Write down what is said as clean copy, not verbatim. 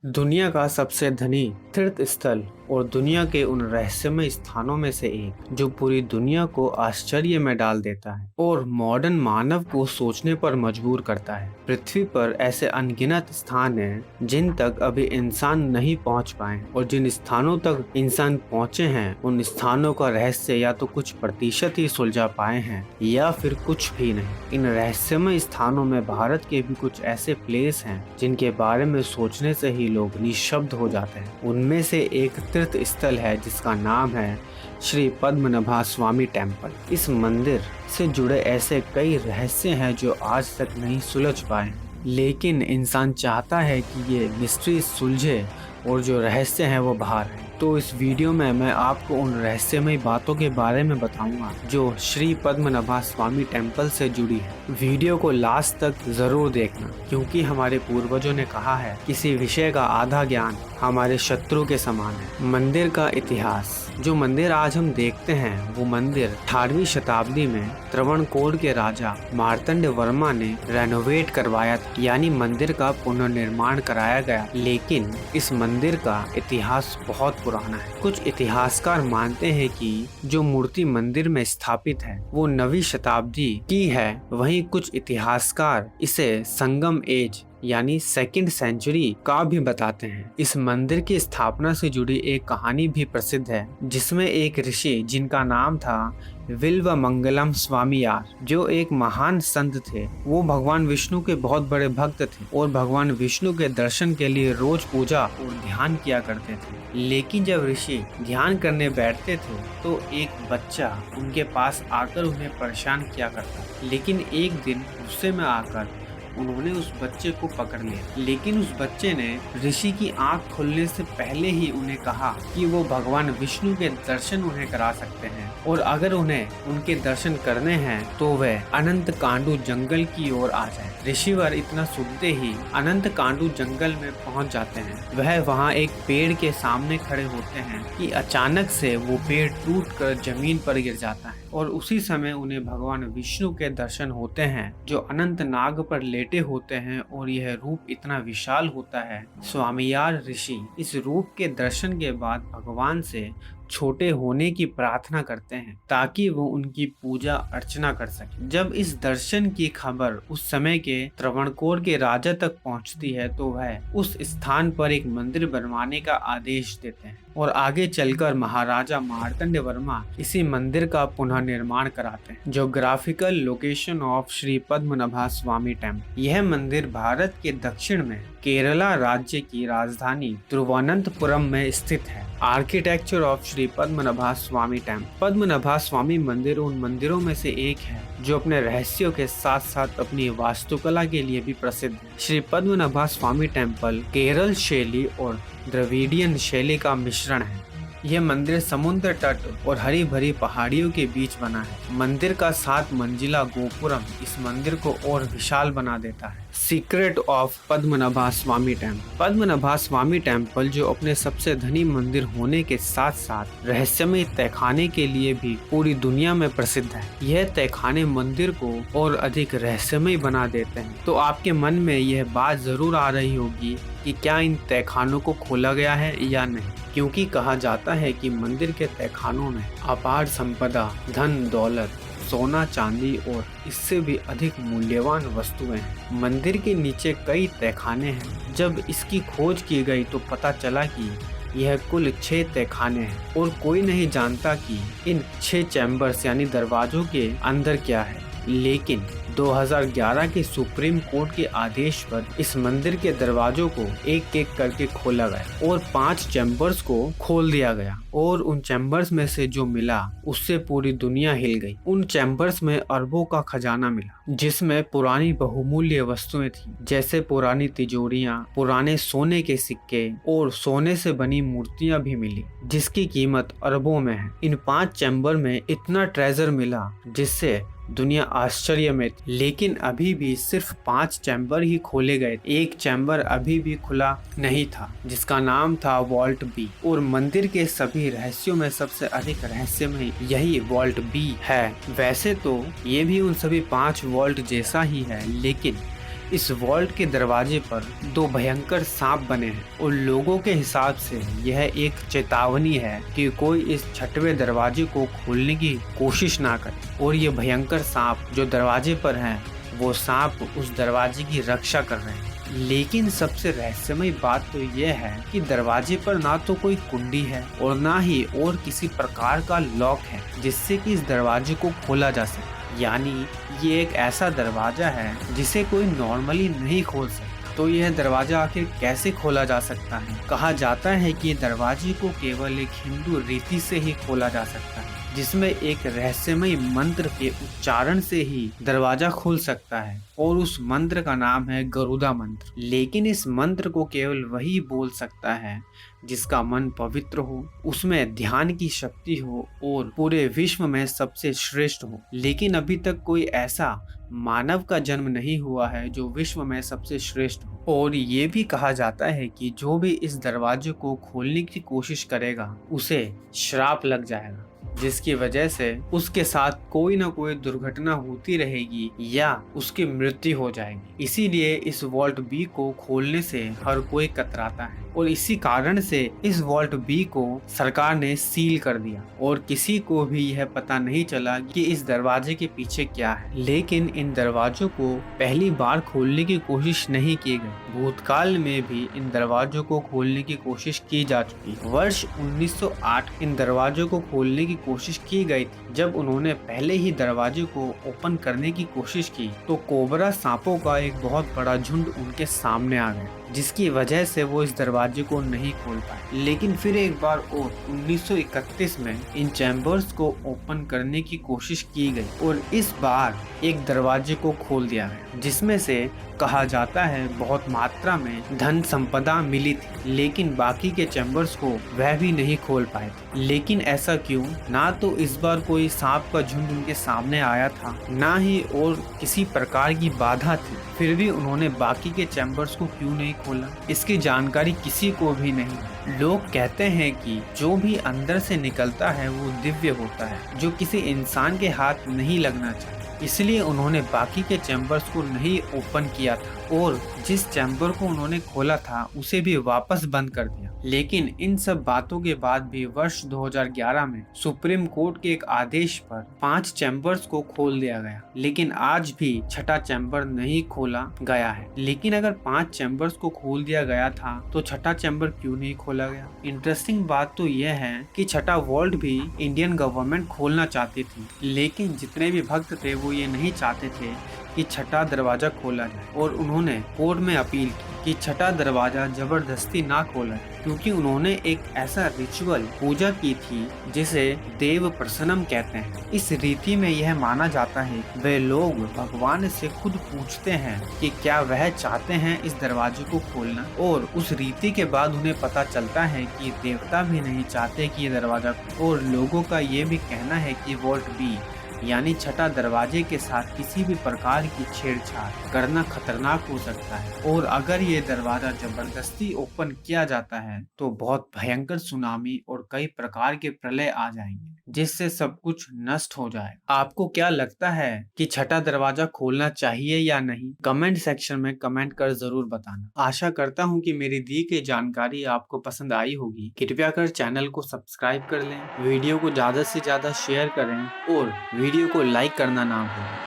दुनिया का सबसे धनी तीर्थ स्थल और दुनिया के उन रहस्यमय स्थानों में से एक जो पूरी दुनिया को आश्चर्य में डाल देता है और मॉडर्न मानव को सोचने पर मजबूर करता है। पृथ्वी पर ऐसे अनगिनत स्थान हैं जिन तक अभी इंसान नहीं पहुंच पाए और जिन स्थानों तक इंसान पहुंचे हैं उन स्थानों का रहस्य या तो कुछ प्रतिशत ही सुलझा पाए हैं या फिर कुछ भी नहीं। इन रहस्यमय स्थानों में भारत के भी कुछ ऐसे प्लेस हैं जिनके बारे में सोचने से ही लोग निशब्द हो जाते हैं। उनमें से एक तीर्थ स्थल है जिसका नाम है श्री पद्मनाभ स्वामी टेम्पल। इस मंदिर से जुड़े ऐसे कई रहस्य हैं जो आज तक नहीं सुलझ पाए, लेकिन इंसान चाहता है कि ये मिस्ट्री सुलझे और जो रहस्य हैं वो बाहर है। तो इस वीडियो में मैं आपको उन रहस्यमय बातों के बारे में बताऊंगा जो श्री पद्मनाभ स्वामी टेम्पल से जुड़ी है। वीडियो को लास्ट तक जरूर देखना, क्योंकि हमारे पूर्वजों ने कहा है किसी विषय का आधा ज्ञान हमारे शत्रु के समान है। मंदिर का इतिहास। जो मंदिर आज हम देखते हैं वो मंदिर 18वीं शताब्दी में त्रावणकोर के राजा मार्तंड वर्मा ने रेनोवेट करवाया था, यानी मंदिर का पुनर्निर्माण कराया गया। लेकिन इस मंदिर का इतिहास बहुत पुराना है। कुछ इतिहासकार मानते हैं कि जो मूर्ति मंदिर में स्थापित है वो 9वीं शताब्दी की है। वहीं कुछ इतिहासकार इसे संगम एज यानी सेकंड सेंचुरी का भी बताते हैं। इस मंदिर की स्थापना से जुड़ी एक कहानी भी प्रसिद्ध है, जिसमें एक ऋषि जिनका नाम था विल्व मंगलम स्वामीयार, जो एक महान संत थे। वो भगवान विष्णु के बहुत बड़े भक्त थे और भगवान विष्णु के दर्शन के लिए रोज पूजा और ध्यान किया करते थे। लेकिन जब ऋषि ध्यान करने बैठते थे तो एक बच्चा उनके पास आकर उन्हें परेशान किया करता। लेकिन एक दिन गुस्से में आकर उन्होंने उस बच्चे को पकड़ लिया। लेकिन उस बच्चे ने ऋषि की आंख खुलने से पहले ही उन्हें कहा कि वो भगवान विष्णु के दर्शन उन्हें करा सकते हैं और अगर उन्हें उनके दर्शन करने हैं तो वह अनंत कांडू जंगल की ओर आ जाए। ऋषिवर इतना सुनते ही अनंत कांडू जंगल में पहुंच जाते हैं। वह वहां एक पेड़ के सामने खड़े होते हैं कि अचानक से वो पेड़ टूटकर जमीन पर गिर जाता है और उसी समय उन्हें भगवान विष्णु के दर्शन होते हैं जो अनंत नाग पर लेटे होते हैं और यह रूप इतना विशाल होता है। स्वामीयार ऋषि इस रूप के दर्शन के बाद भगवान से छोटे होने की प्रार्थना करते हैं ताकि वो उनकी पूजा अर्चना कर सके। जब इस दर्शन की खबर उस समय के त्रावणकोर के राजा तक पहुंचती है तो वह उस स्थान पर एक मंदिर बनवाने का आदेश देते हैं और आगे चलकर महाराजा मार्तंड वर्मा इसी मंदिर का पुनः निर्माण कराते हैं। Geographical location of Shri Padmanabha Swamy temple. यह मंदिर भारत के दक्षिण में केरला राज्य की राजधानी तिरुवनंतपुरम में स्थित है। Architecture of Shri Padmanabha Swamy temple. Padmanabha Swamy मंदिर उन मंदिरों में से एक है जो अपने रहस्यों के साथ साथ अपनी वास्तुकला के लिए भी प्रसिद्ध है। श्री पद्मनाभ स्वामी टेम्पल केरल शैली और द्रविडियन शैली का मिश्रण है। यह मंदिर समुद्र तट और हरी भरी पहाड़ियों के बीच बना है। मंदिर का 7 मंजिला गोपुरम इस मंदिर को और विशाल बना देता है। Secret of Padmanabha Swamy temple. Padmanabha Swamy temple जो अपने सबसे धनी मंदिर होने के साथ साथ रहस्यमय तहखाने के लिए भी पूरी दुनिया में प्रसिद्ध है। यह तहखाने मंदिर को और अधिक रहस्यमय बना देते हैं। तो आपके मन में यह बात जरूर आ रही होगी कि क्या इन तहखानों को खोला गया है या नहीं, क्योंकि कहा जाता है कि मंदिर के तहखानों में अपार संपदा, धन दौलत, सोना चांदी और इससे भी अधिक मूल्यवान वस्तुएं हैं। मंदिर के नीचे कई तहखाने हैं। जब इसकी खोज की गई तो पता चला कि यह कुल 6 तहखाने हैं और कोई नहीं जानता कि इन 6 चैम्बर्स यानी दरवाजों के अंदर क्या है। लेकिन 2011 के सुप्रीम कोर्ट के आदेश पर इस मंदिर के दरवाजों को एक एक करके खोला गया और 5 चैम्बर्स को खोल दिया गया और उन चैम्बर्स में से जो मिला उससे पूरी दुनिया हिल गई। उन चैम्बर्स में अरबों का खजाना मिला, जिसमें पुरानी बहुमूल्य वस्तुएं थी, जैसे पुरानी तिजोरियां, पुराने सोने के सिक्के और सोने से बनी मूर्तियां भी मिली, जिसकी कीमत अरबों में है। इन 5 चैम्बर में इतना ट्रेजर मिला जिससे दुनिया आश्चर्य में थी। लेकिन अभी भी सिर्फ 5 चैम्बर ही खोले गए। एक चैम्बर अभी भी खुला नहीं था जिसका नाम था वॉल्ट बी, और मंदिर के सभी रहस्यों में सबसे अधिक रहस्यमय यही वॉल्ट बी है। वैसे तो ये भी उन सभी 5 वॉल्ट जैसा ही है, लेकिन इस वॉल्ट के दरवाजे पर दो भयंकर सांप बने हैं और लोगों के हिसाब से यह एक चेतावनी है कि कोई इस छठवें दरवाजे को खोलने की कोशिश ना करे। और ये भयंकर सांप जो दरवाजे पर हैं, वो सांप उस दरवाजे की रक्षा कर रहे हैं। लेकिन सबसे रहस्यमय बात तो यह है कि दरवाजे पर ना तो कोई कुंडी है और ना ही और किसी प्रकार का लॉक है जिससे कि इस दरवाजे को खोला जा सके। यानी ये एक ऐसा दरवाजा है जिसे कोई नॉर्मली नहीं खोल सकता। तो यह दरवाजा आखिर कैसे खोला जा सकता है? कहा जाता है कि दरवाजे को केवल एक हिंदू रीति से ही खोला जा सकता है, जिसमें एक रहस्यमय मंत्र के उच्चारण से ही दरवाजा खुल सकता है और उस मंत्र का नाम है गरुड़ा मंत्र। लेकिन इस मंत्र को केवल वही बोल सकता है जिसका मन पवित्र हो, उसमें ध्यान की शक्ति हो और पूरे विश्व में सबसे श्रेष्ठ हो। लेकिन अभी तक कोई ऐसा मानव का जन्म नहीं हुआ है जो विश्व में सबसे श्रेष्ठ हो। और ये भी कहा जाता है कि जो भी इस दरवाजे को खोलने की कोशिश करेगा उसे श्राप लग जाएगा, जिसकी वजह से उसके साथ कोई ना कोई दुर्घटना होती रहेगी या उसकी मृत्यु हो जाएगी। इसीलिए इस वॉल्ट बी को खोलने से हर कोई कतराता है और इसी कारण से इस वॉल्ट बी को सरकार ने सील कर दिया और किसी को भी यह पता नहीं चला कि इस दरवाजे के पीछे क्या है। लेकिन इन दरवाजों को पहली बार खोलने की कोशिश नहीं की गई। भूतकाल में भी इन दरवाजों को खोलने की कोशिश की जा चुकी है। वर्ष 1908 इन दरवाजों को खोलने की कोशिश की गई थी। जब उन्होंने पहले ही दरवाजे को ओपन करने की कोशिश की तो कोबरा सांपों का एक बहुत बड़ा झुंड उनके सामने आ गया, जिसकी वजह से वो इस दरवाजे को नहीं खोल पाए। लेकिन फिर एक बार और 1931 में इन चैम्बर्स को ओपन करने की कोशिश की गई और इस बार एक दरवाजे को खोल दिया गया, जिसमें से कहा जाता है बहुत मात्रा में धन संपदा मिली थी। लेकिन बाकी के चैम्बर्स को वह भी नहीं खोल पाए थे। लेकिन ऐसा क्यों? ना तो इस बार कोई सांप का झुंड उनके सामने आया था, ना ही और किसी प्रकार की बाधा थी। फिर भी उन्होंने बाकी के चैम्बर्स को क्यों नहीं खोला, इसकी जानकारी किसी को भी नहीं। लोग कहते हैं कि जो भी अंदर से निकलता है वो दिव्य होता है, जो किसी इंसान के हाथ नहीं लगना चाहिए। इसलिए उन्होंने बाकी के चैम्बर्स को नहीं ओपन किया था और जिस चैम्बर को उन्होंने खोला था उसे भी वापस बंद कर दिया। लेकिन इन सब बातों के बाद भी वर्ष 2011 में सुप्रीम कोर्ट के एक आदेश पर 5 चैम्बर्स को खोल दिया गया। लेकिन आज भी छठा चैम्बर नहीं खोला गया है। लेकिन अगर 5 चैम्बर्स को खोल दिया गया था तो छठा चैम्बर क्यों नहीं खोला गया? इंटरेस्टिंग बात तो यह है कि छठा वॉल्ट भी इंडियन गवर्नमेंट खोलना चाहती थी, लेकिन जितने भी भक्त थे वो ये नहीं चाहते थे कि छठा दरवाजा खोला जाए और उन्होंने कोर्ट में अपील की कि छठा दरवाजा जबरदस्ती ना खोला जाए, क्योंकि उन्होंने एक ऐसा रिचुअल पूजा की थी जिसे देव प्रसन्नम कहते हैं। इस रीति में यह माना जाता है वे लोग भगवान से खुद पूछते हैं कि क्या वह चाहते हैं इस दरवाजे को खोलना, और उस रीति के बाद उन्हें पता चलता है कि देवता भी नहीं चाहते कि ये दरवाजा। और लोगों का ये भी कहना है कि वॉल्ट बी यानी छठा दरवाजे के साथ किसी भी प्रकार की छेड़छाड़ करना खतरनाक हो सकता है और अगर ये दरवाजा जबरदस्ती ओपन किया जाता है तो बहुत भयंकर सुनामी और कई प्रकार के प्रलय आ जाएंगे, जिससे सब कुछ नष्ट हो जाए। आपको क्या लगता है कि छठा दरवाजा खोलना चाहिए या नहीं? कमेंट सेक्शन में कमेंट कर जरूर बताना। आशा करता हूँ कि मेरी दी गई जानकारी आपको पसंद आई होगी। कृपया कर चैनल को सब्सक्राइब कर लें, वीडियो को ज्यादा से ज्यादा शेयर करें और वीडियो को लाइक करना ना भूलें।